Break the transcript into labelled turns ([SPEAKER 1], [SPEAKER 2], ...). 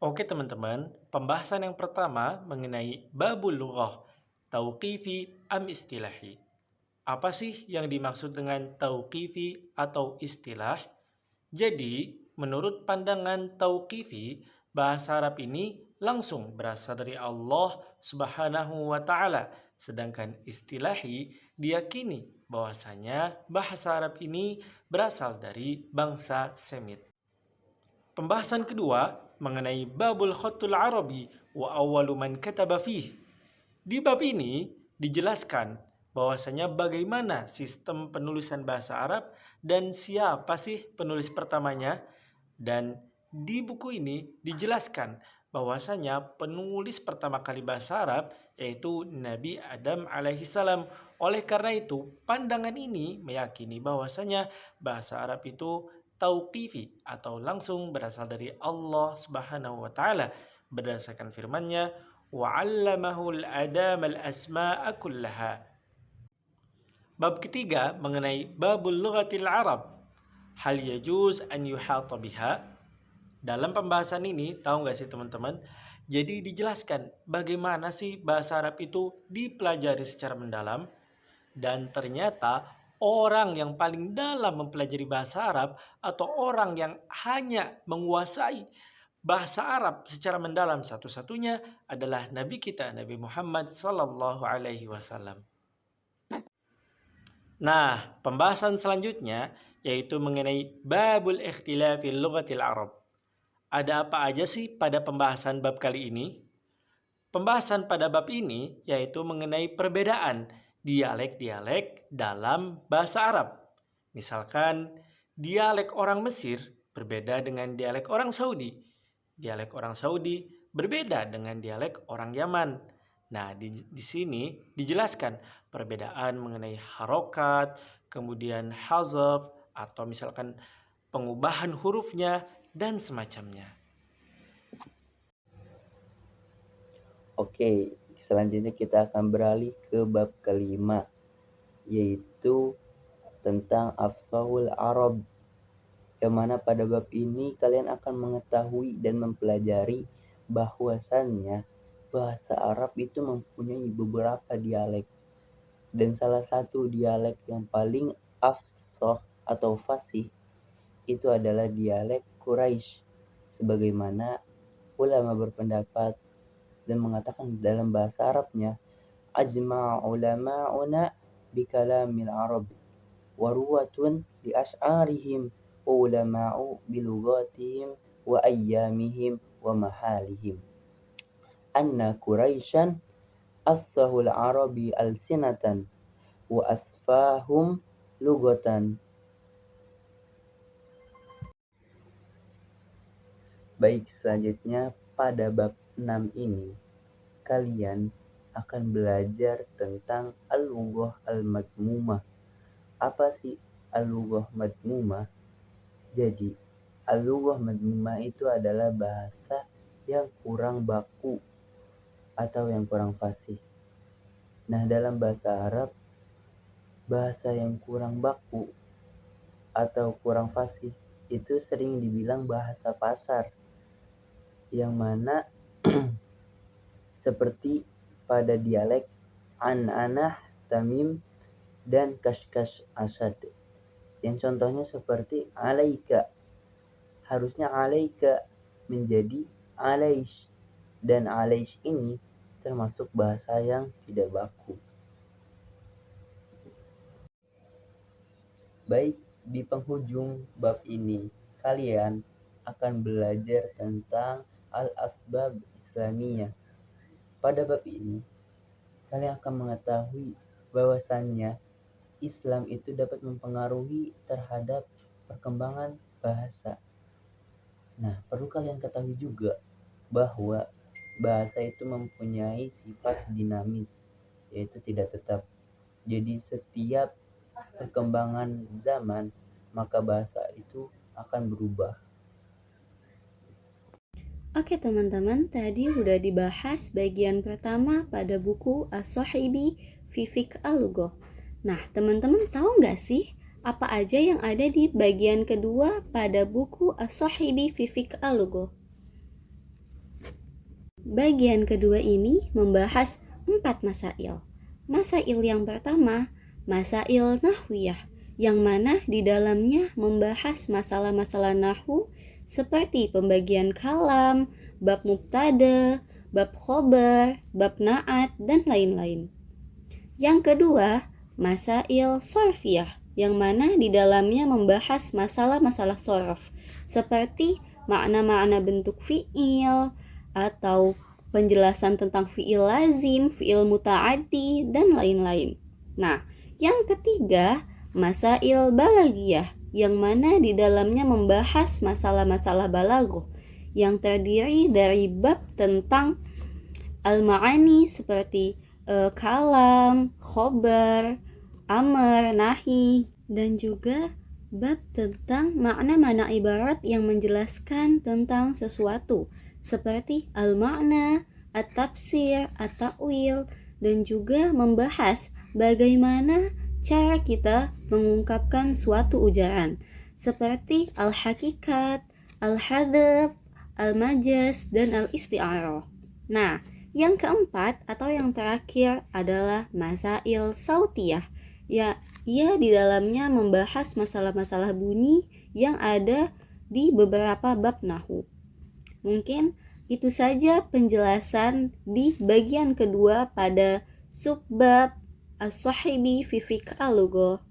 [SPEAKER 1] Oke teman-teman, pembahasan yang pertama mengenai babul lughah, tauqifi am istilahi. Apa sih yang dimaksud dengan tauqifi atau istilah? Jadi, menurut pandangan tauqifi, bahasa Arab ini langsung berasal dari Allah Subhanahu wa taala, sedangkan istilahi diyakini bahwasanya bahasa Arab ini berasal dari bangsa Semit. Pembahasan kedua mengenai babul khatul arabi wa awwalu man kataba fih. Di bab ini dijelaskan bahwasanya bagaimana sistem penulisan bahasa Arab dan siapa sih penulis pertamanya. Dan di buku ini dijelaskan bahwasanya penulis pertama kali bahasa Arab yaitu Nabi Adam alaihi salam. Oleh karena itu, pandangan ini meyakini bahwasanya bahasa Arab itu tauqifi atau langsung berasal dari Allah Subhanahu wa taala berdasarkan firman-Nya wa'allamahul adam al-asma'a kullaha. Bab ketiga mengenai babul lughatil Arab. Hal yajuz an yuhata biha. Dalam pembahasan ini, tahu nggak sih teman-teman? Jadi dijelaskan bagaimana sih bahasa Arab itu dipelajari secara mendalam. Dan ternyata orang yang paling dalam mempelajari bahasa Arab atau orang yang hanya menguasai bahasa Arab secara mendalam satu-satunya adalah Nabi kita Nabi Muhammad Sallallahu Alaihi Wasallam. Nah, pembahasan selanjutnya yaitu mengenai babul ikhtilafil lughatil Arab. Ada apa aja sih pada pembahasan bab kali ini? Pembahasan pada bab ini yaitu mengenai perbedaan dialek-dialek dalam bahasa Arab. Misalkan dialek orang Mesir berbeda dengan dialek orang Saudi. Dialek orang Saudi berbeda dengan dialek orang Yaman. Nah, di sini dijelaskan perbedaan mengenai harokat, kemudian hazaf, atau misalkan pengubahan hurufnya, dan semacamnya.
[SPEAKER 2] Oke, selanjutnya kita akan beralih ke bab kelima, yaitu tentang Afshahul Arab, yang mana pada bab ini kalian akan mengetahui dan mempelajari bahwasannya bahasa Arab itu mempunyai beberapa dialek, dan salah satu dialek yang paling afshah atau fasih itu adalah dialek Quraisy, sebagaimana ulama berpendapat dan mengatakan dalam bahasa Arabnya ajma ulama'una bi kalamil Arab wa ruwatun bi ash'arihim wa ulama'u bi lughatihim wa ayyamihim wa mahalihim anna Quraisyan afsahul Arabi alsinatan wa asfahum lugatan. Baik, selanjutnya pada bab 6 ini kalian akan belajar tentang al-lughah al-madmumah. Apa sih al-lughah madmumah? Jadi, al-lughah madmumah itu adalah bahasa yang kurang baku atau yang kurang fasih. Nah, dalam bahasa Arab, bahasa yang kurang baku atau kurang fasih itu sering dibilang bahasa pasar, yang mana seperti pada dialek An-Anah, Tamim, dan Kashkash Asad. Yang contohnya seperti alaika, harusnya alaika menjadi alaish, dan alaish ini termasuk bahasa yang tidak baku. Baik, di penghujung bab ini kalian akan belajar tentang al-asbab islamiyah. Pada bab ini kalian akan mengetahui bahwasannya Islam itu dapat mempengaruhi terhadap perkembangan bahasa. Nah, perlu kalian ketahui juga bahwa bahasa itu mempunyai sifat dinamis, yaitu tidak tetap. Jadi setiap perkembangan zaman, maka bahasa itu akan berubah.
[SPEAKER 3] Oke teman-teman, tadi udah dibahas bagian pertama pada buku As-Sahibi fi Fiqh Al-Lughah. Nah, teman-teman tahu nggak sih apa aja yang ada di bagian kedua pada buku As-Sahibi fi Fiqh Al-Lughah? Bagian kedua ini membahas 4 masail. Masail yang pertama, masail nahwiyah, yang mana di dalamnya membahas masalah-masalah nahwu seperti pembagian kalam, bab mubtada, bab khobar, bab na'at, dan lain-lain. Yang kedua, masail sorfiyah, yang mana di dalamnya membahas masalah-masalah sorof, seperti makna-makna bentuk fi'il, atau penjelasan tentang fi'il lazim, fi'il muta'addi, dan lain-lain. Nah, yang ketiga, masail balaghiyah, yang mana di dalamnya membahas masalah-masalah balaghah yang terdiri dari bab tentang al-ma'ani seperti kalam, khobar, amr, nahi, dan juga bab tentang makna-makna ibarat yang menjelaskan tentang sesuatu seperti al-makna, at-tafsir, at-ta'wil, dan juga membahas bagaimana cara kita mengungkapkan suatu ujaran seperti al-hakikat, al-hadab, al-majaz, dan al-isti'arah. Nah, yang keempat atau yang terakhir adalah masail sautiyah. Ya, ia di dalamnya membahas masalah-masalah bunyi yang ada di beberapa bab nahwu. Mungkin itu saja penjelasan di bagian kedua pada subbab as-sahibi fi fiqh al-lughah.